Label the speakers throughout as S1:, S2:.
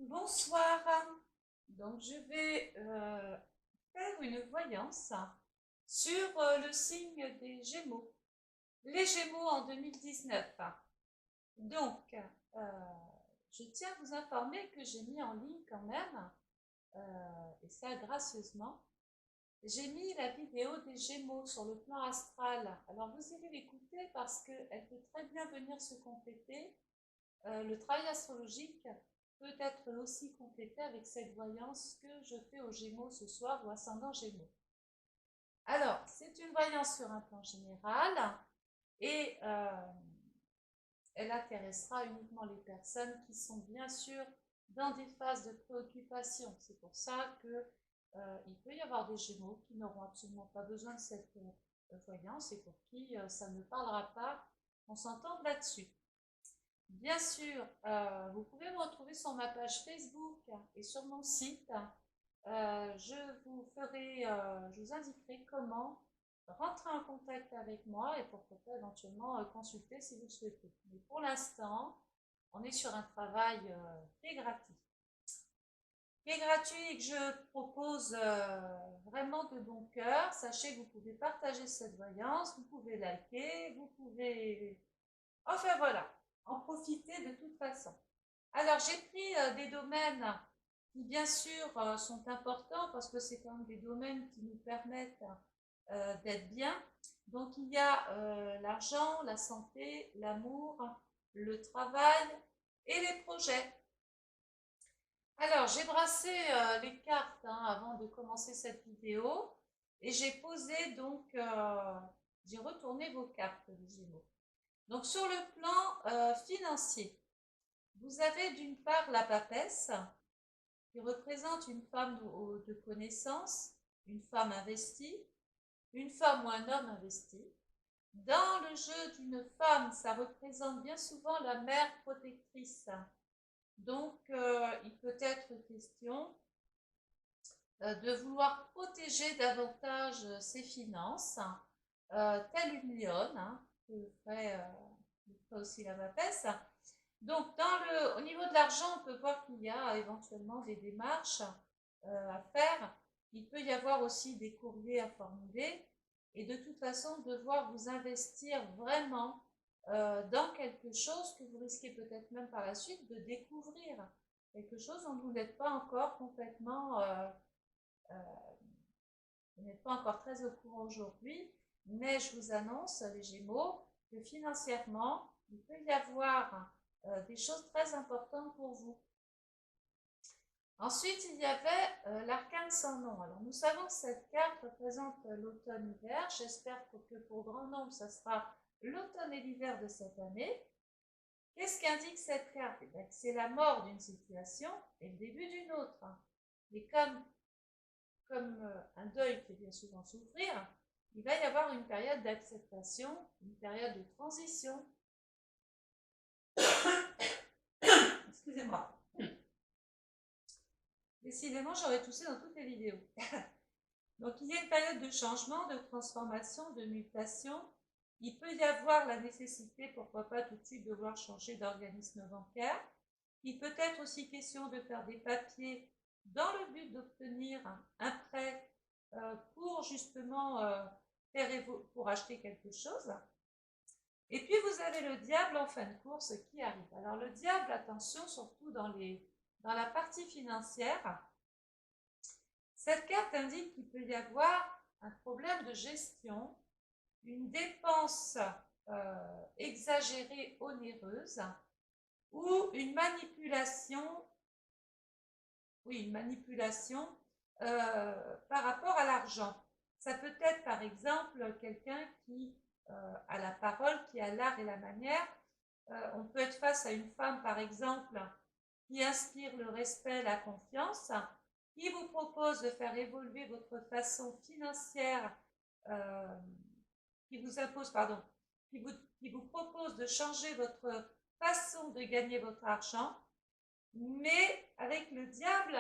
S1: Bonsoir. Donc, je vais faire une voyance sur le signe des Gémeaux. Les Gémeaux en 2019. Donc, je tiens à vous informer que j'ai mis en ligne quand même, et ça gracieusement, j'ai mis la vidéo des Gémeaux sur le plan astral. Alors, vous irez l'écouter parce qu'elle peut très bien venir se compléter. Le travail astrologique peut être aussi complété avec cette voyance que je fais aux Gémeaux ce soir ou ascendant Gémeaux. Alors, c'est une voyance sur un plan général et elle intéressera uniquement les personnes qui sont bien sûr dans des phases de préoccupation. C'est pour ça que il peut y avoir des Gémeaux qui n'auront absolument pas besoin de cette voyance et pour qui ça ne parlera pas. On s'entend là-dessus. Bien sûr, vous pouvez me retrouver sur ma page Facebook et sur mon site. Je vous indiquerai comment rentrer en contact avec moi et pourquoi pas éventuellement consulter si vous le souhaitez. Mais pour l'instant, on est sur un travail qui est gratuit. Qui est gratuit et que je propose vraiment de bon cœur. Sachez que vous pouvez partager cette voyance, vous pouvez liker, vous pouvez... Enfin voilà, en profiter de toute façon. Alors, j'ai pris des domaines qui, bien sûr, sont importants parce que c'est quand même des domaines qui nous permettent d'être bien. Donc, il y a l'argent, la santé, l'amour, le travail et les projets. Alors, j'ai brassé les cartes avant de commencer cette vidéo et j'ai posé donc, j'ai retourné vos cartes, les Gémeaux. Donc, sur le plan financier, vous avez d'une part la papesse, qui représente une femme de connaissance, une femme investie, une femme ou un homme investi. Dans le jeu d'une femme, ça représente bien souvent la mère protectrice. Donc, il peut être question de vouloir protéger davantage ses finances, telle une lionne, que ferait aussi la papesse. Donc, au niveau de l'argent, on peut voir qu'il y a éventuellement des démarches à faire. Il peut y avoir aussi des courriers à formuler et de toute façon, devoir vous investir vraiment dans quelque chose que vous risquez peut-être même par la suite de découvrir. Quelque chose dont vous n'êtes pas encore complètement, euh, vous n'êtes pas encore très au courant aujourd'hui, mais je vous annonce, les Gémeaux, que financièrement, il peut y avoir des choses très importantes pour vous. Ensuite, il y avait l'arcane sans nom. Alors, nous savons que cette carte représente l'automne-hiver. J'espère que pour grand nombre, ça sera l'automne et l'hiver de cette année. Qu'est-ce qu'indique cette carte? C'est la mort d'une situation et le début d'une autre. Et comme un deuil fait bien souvent souffrir, il va y avoir une période d'acceptation, une période de transition. Excusez-moi. Décidément, j'aurais toussé dans toutes les vidéos. Donc, il y a une période de changement, de transformation, de mutation. Il peut y avoir la nécessité, pourquoi pas tout de suite, de vouloir changer d'organisme bancaire. Il peut être aussi question de faire des papiers dans le but d'obtenir un prêt pour justement pour acheter quelque chose. Et puis vous avez le diable en fin de course qui arrive. Alors le diable, attention, surtout dans la partie financière, cette carte indique qu'il peut y avoir un problème de gestion, une dépense exagérée, onéreuse, ou une manipulation par rapport à l'argent. Ça peut être par exemple quelqu'un qui a la parole, qui a l'art et la manière. On peut être face à une femme par exemple qui inspire le respect, la confiance, qui vous propose de faire évoluer votre façon financière, qui vous impose, pardon, qui vous propose de changer votre façon de gagner votre argent. Mais avec le diable,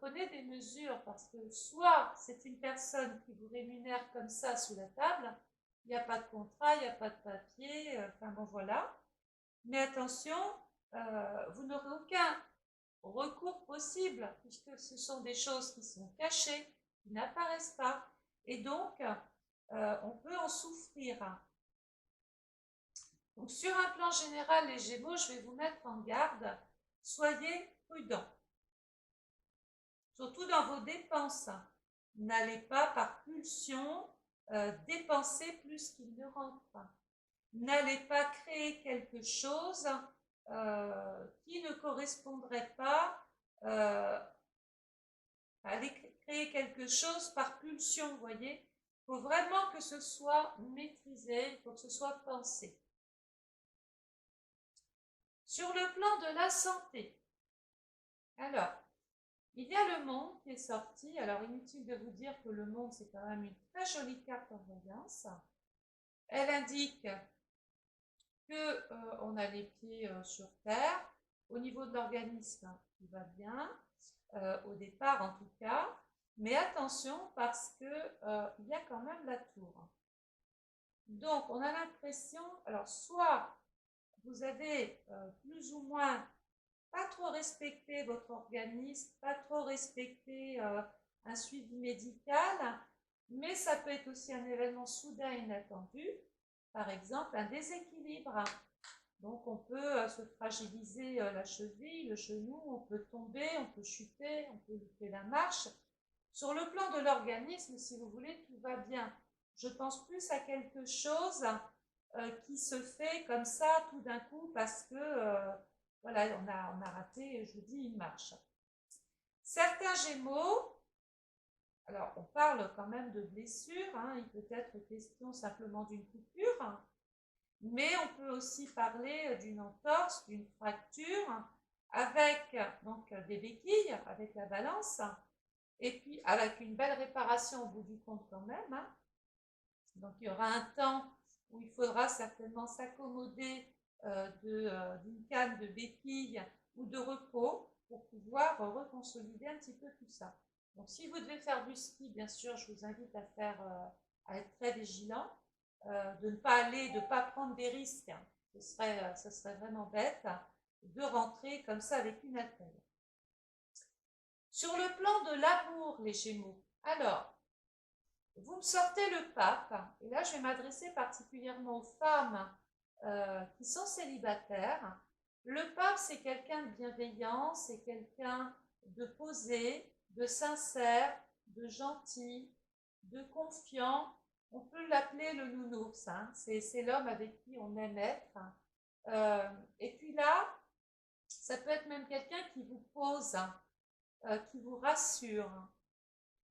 S1: prenez des mesures parce que soit c'est une personne qui vous rémunère comme ça sous la table, il n'y a pas de contrat, il n'y a pas de papier, enfin bon voilà. Mais attention, vous n'aurez recours possible, puisque ce sont des choses qui sont cachées, qui n'apparaissent pas, et donc on peut en souffrir. Donc sur un plan général, les Gémeaux, je vais vous mettre en garde, soyez prudents, surtout dans vos dépenses. N'allez pas par pulsion dépenser plus qu'il ne rentre. N'allez pas créer quelque chose qui ne correspondrait pas, allez créer quelque chose par pulsion, vous voyez. Il faut vraiment que ce soit maîtrisé, il faut que ce soit pensé. Sur le plan de la santé, alors, il y a le monde qui est sorti. Alors, inutile de vous dire que le monde, c'est quand même une très jolie carte en voyance. Elle indique qu'on a les pieds sur terre. Au niveau de l'organisme, tout va bien, au départ en tout cas. Mais attention parce qu'il y a quand même la tour. Donc, on a l'impression, alors soit vous avez plus ou moins pas trop respecté votre organisme, pas trop respecté un suivi médical, mais ça peut être aussi un événement soudain et inattendu, par exemple un déséquilibre. Donc on peut se fragiliser la cheville, le genou, on peut tomber, on peut chuter, on peut louper la marche. Sur le plan de l'organisme, si vous voulez, tout va bien. Je pense plus à quelque chose qui se fait comme ça tout d'un coup parce que voilà, on a raté, je vous dis, une marche. Certains Gémeaux, alors on parle quand même de blessures, hein, il peut être question simplement d'une coupure, mais on peut aussi parler d'une entorse, d'une fracture, avec donc des béquilles, avec la balance, et puis avec une belle réparation au bout du compte quand même. Hein. Donc il y aura un temps où il faudra certainement s'accommoder d'une canne de béquilles ou de repos pour pouvoir reconsolider un petit peu tout ça. Donc si vous devez faire du ski, bien sûr, je vous invite à être très vigilant, de ne pas aller, de ne pas prendre des risques. Ce serait vraiment bête de rentrer comme ça avec une attelle. Sur le plan de l'amour, les Gémeaux, alors, vous me sortez le pape, et là je vais m'adresser particulièrement aux femmes qui sont célibataires. Le pape, c'est quelqu'un de bienveillant, c'est quelqu'un de posé, de sincère, de gentil, de confiant. On peut l'appeler le nounours, hein. C'est l'homme avec qui on aime être. Et puis là, ça peut être même quelqu'un qui vous pose, qui vous rassure.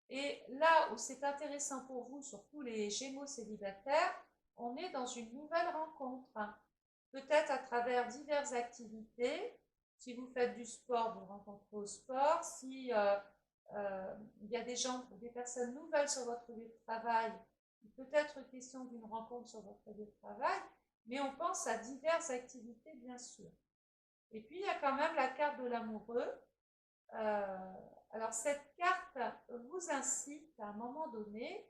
S1: Et là où c'est intéressant pour vous, surtout les Gémeaux célibataires, on est dans une nouvelle rencontre. Peut-être à travers diverses activités. Si vous faites du sport, vous rencontrez au sport. Si il y a des gens, des personnes nouvelles sur votre lieu de travail, il peut être question d'une rencontre sur votre lieu de travail, mais on pense à diverses activités, bien sûr. Et puis, il y a quand même la carte de l'amoureux. Alors, cette carte vous incite à un moment donné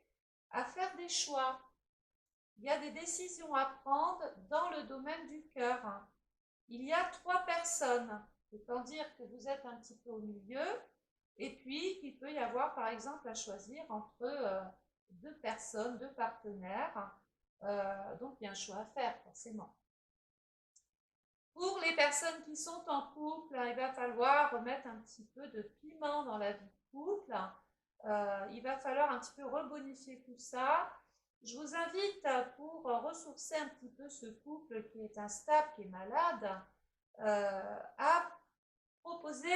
S1: à faire des choix. Il y a des décisions à prendre dans le domaine du cœur. Il y a 3 personnes, autant dire que vous êtes un petit peu au milieu, et puis il peut y avoir par exemple à choisir entre 2 personnes, 2 partenaires, donc il y a un choix à faire forcément. Pour les personnes qui sont en couple, il va falloir remettre un petit peu de piment dans la vie de couple, il va falloir un petit peu rebonifier tout ça. Je vous invite pour ressourcer un petit peu ce couple qui est instable, qui est malade, à proposer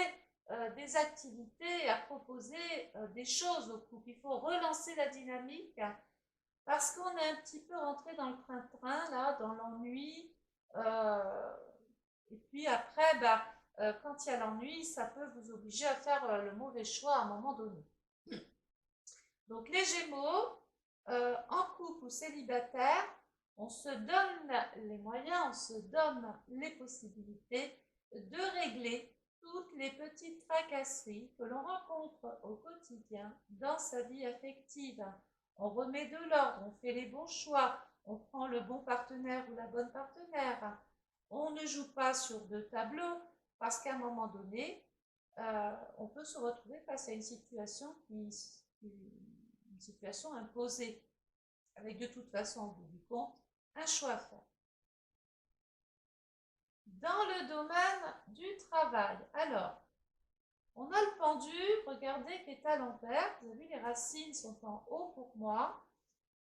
S1: des activités, à proposer des choses au couple. Il faut relancer la dynamique parce qu'on est un petit peu rentré dans le train-train, là, dans l'ennui. Et puis après, quand il y a l'ennui, ça peut vous obliger à faire le mauvais choix à un moment donné. Donc les Gémeaux, en couple ou célibataire, on se donne les moyens, on se donne les possibilités de régler toutes les petites tracasseries que l'on rencontre au quotidien dans sa vie affective. On remet de l'ordre, on fait les bons choix, on prend le bon partenaire ou la bonne partenaire. On ne joue pas sur 2 tableaux parce qu'à un moment donné, on peut se retrouver face à une situation une situation imposée, avec de toute façon, au bout du compte, un choix à faire. Dans le domaine du travail, alors, on a le pendu, regardez qui est à l'envers, vous avez vu les racines sont en haut pour moi.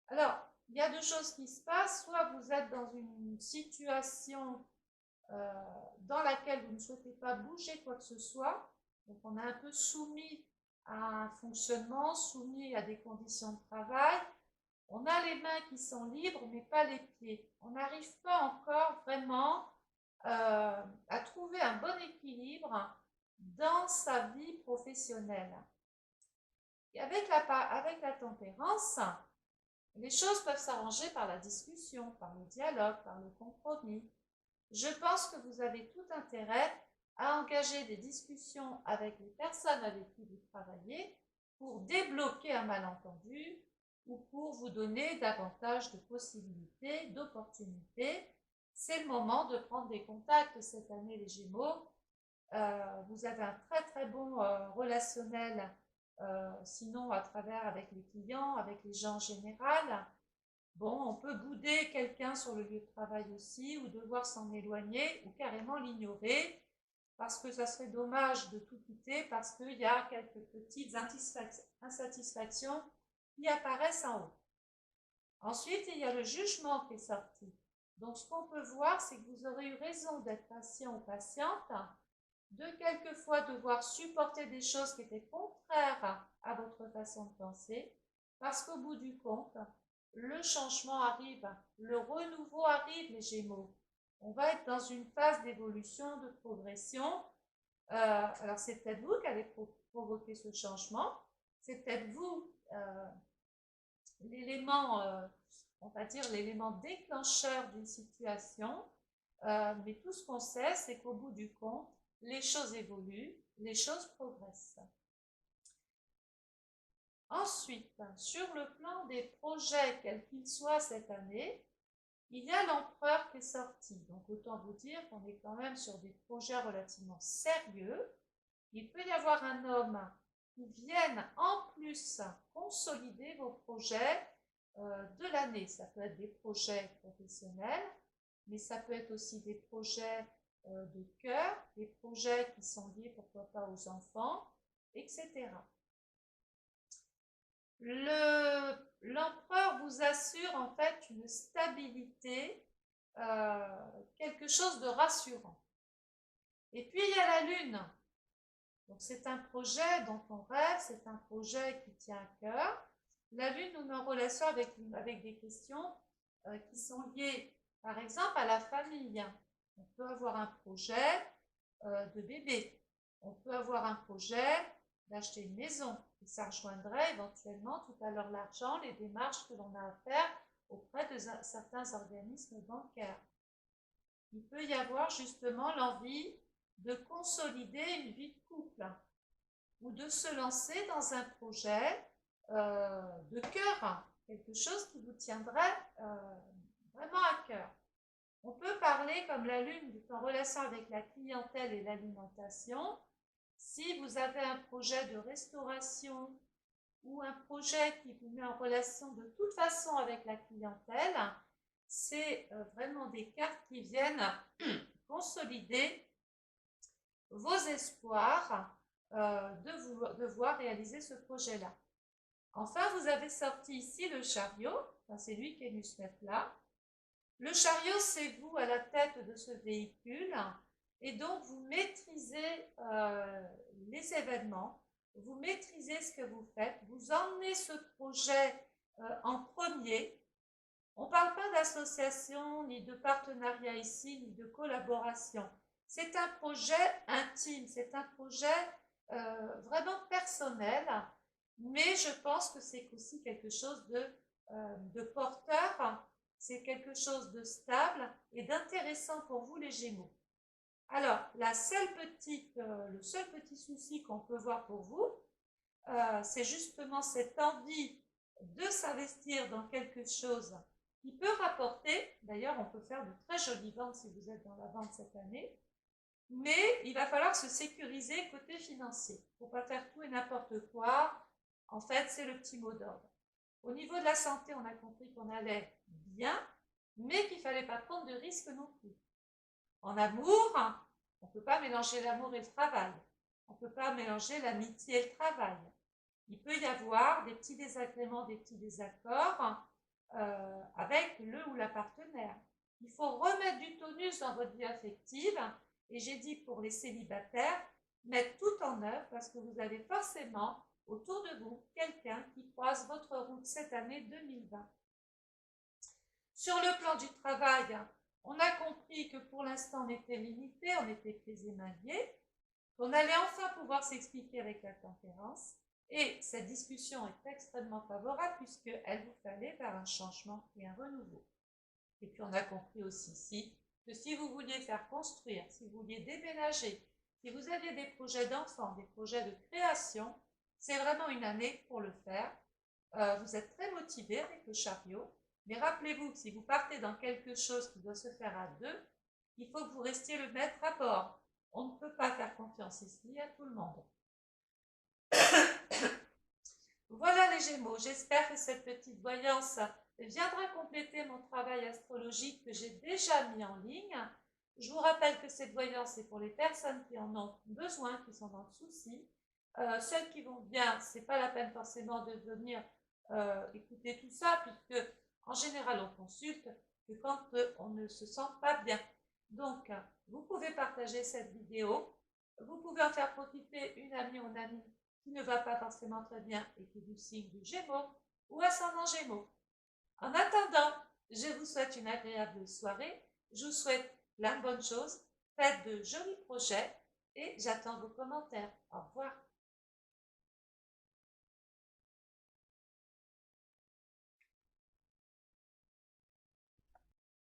S1: Alors, il y a deux choses qui se passent, soit vous êtes dans une situation dans laquelle vous ne souhaitez pas bouger quoi que ce soit, donc on est un peu soumis à un fonctionnement, soumis à des conditions de travail, on a les mains qui sont libres mais pas les pieds, on n'arrive pas encore vraiment à trouver un bon équilibre dans sa vie professionnelle. Et avec la tempérance, les choses peuvent s'arranger par la discussion, par le dialogue, par le compromis. Je pense que vous avez tout intérêt à engager des discussions avec les personnes avec qui vous travaillez pour débloquer un malentendu ou pour vous donner davantage de possibilités, d'opportunités. C'est le moment de prendre des contacts cette année, les Gémeaux. Vous avez un très très bon relationnel, sinon à travers avec les clients, avec les gens en général. Bon, on peut bouder quelqu'un sur le lieu de travail aussi, ou devoir s'en éloigner, ou carrément l'ignorer, parce que ça serait dommage de tout quitter, parce qu'il y a quelques petites insatisfactions qui apparaissent en haut. Ensuite, il y a le jugement qui est sorti. Donc, ce qu'on peut voir, c'est que vous aurez eu raison d'être patient ou patiente, de quelquefois devoir supporter des choses qui étaient contraires à votre façon de penser, parce qu'au bout du compte, le changement arrive, le renouveau arrive, les Gémeaux. On va être dans une phase d'évolution, de progression. Alors, c'est peut-être vous qui allez provoquer ce changement. C'est peut-être vous, l'élément, on va dire, l'élément déclencheur d'une situation. Mais tout ce qu'on sait, c'est qu'au bout du compte, les choses évoluent, les choses progressent. Ensuite, sur le plan des projets, quels qu'ils soient cette année, il y a l'empereur qui est sorti. Donc autant vous dire qu'on est quand même sur des projets relativement sérieux. Il peut y avoir un homme qui vienne en plus consolider vos projets de l'année. Ça peut être des projets professionnels, mais ça peut être aussi des projets de cœur, des projets qui sont liés pourquoi pas aux enfants, etc. L'empereur vous assure en fait une stabilité, quelque chose de rassurant. Et puis il y a la lune. Donc c'est un projet dont on rêve, c'est un projet qui tient à cœur. La lune nous met en relation avec des questions qui sont liées par exemple à la famille. On peut avoir un projet de bébé. On peut avoir un projet d'acheter une maison. Et ça rejoindrait éventuellement tout à l'heure l'argent, les démarches que l'on a à faire auprès de certains organismes bancaires. Il peut y avoir justement l'envie de consolider une vie de couple ou de se lancer dans un projet de cœur, quelque chose qui vous tiendrait vraiment à cœur. On peut parler, comme la lune est en relation avec la clientèle et l'alimentation, si vous avez un projet de restauration ou un projet qui vous met en relation de toute façon avec la clientèle, c'est vraiment des cartes qui viennent consolider vos espoirs de voir réaliser ce projet-là. Enfin, vous avez sorti ici le chariot, enfin, c'est lui qui est venu se mettre là. Le chariot, c'est vous à la tête de ce véhicule, et donc vous maîtrisez les événements, vous maîtrisez ce que vous faites, vous emmenez ce projet en premier. On ne parle pas d'association, ni de partenariat ici, ni de collaboration. C'est un projet intime, c'est un projet vraiment personnel, mais je pense que c'est aussi quelque chose de porteur, c'est quelque chose de stable et d'intéressant pour vous les Gémeaux. Alors, le seul petit souci qu'on peut voir pour vous, c'est justement cette envie de s'investir dans quelque chose qui peut rapporter. D'ailleurs, on peut faire de très jolies ventes si vous êtes dans la vente cette année. mais il va falloir se sécuriser côté financier. Il ne faut pas faire tout et n'importe quoi. En fait, c'est le petit mot d'ordre. Au niveau de la santé, on a compris qu'on allait bien, mais qu'il ne fallait pas prendre de risques non plus. En amour, on ne peut pas mélanger l'amour et le travail. On ne peut pas mélanger l'amitié et le travail. Il peut y avoir des petits désagréments, des petits désaccords avec le ou la partenaire. Il faut remettre du tonus dans votre vie affective. Et j'ai dit pour les célibataires, mettre tout en œuvre parce que vous avez forcément autour de vous quelqu'un qui croise votre route cette année 2020. Sur le plan du travail, on a compris que pour l'instant on était limité, on était pris et main liés, qu'on allait enfin pouvoir s'expliquer avec la tempérance. Et cette discussion est extrêmement favorable puisqu'elle vous fallait vers un changement et un renouveau. Et puis on a compris aussi que si vous vouliez faire construire, si vous vouliez déménager, si vous aviez des projets d'enfants, des projets de création, c'est vraiment une année pour le faire. Vous êtes très motivé avec le chariot, mais rappelez-vous que si vous partez dans quelque chose qui doit se faire à deux, il faut que vous restiez le maître à bord. On ne peut pas faire confiance ici à tout le monde. Voilà les Gémeaux, j'espère que cette petite voyance viendra compléter mon travail astrologique que j'ai déjà mis en ligne. Je vous rappelle que cette voyance est pour les personnes qui en ont besoin, qui sont dans le souci. Celles qui vont bien, ce n'est pas la peine forcément de venir écouter tout ça, puisque en général on consulte que quand on ne se sent pas bien. Donc, vous pouvez partager cette vidéo, vous pouvez en faire profiter une amie ou un ami qui ne va pas forcément très bien et qui est du signe du Gémeaux ou ascendant Gémeaux. En attendant, je vous souhaite une agréable soirée, je vous souhaite plein de bonnes choses, faites de jolis projets et j'attends vos commentaires. Au revoir.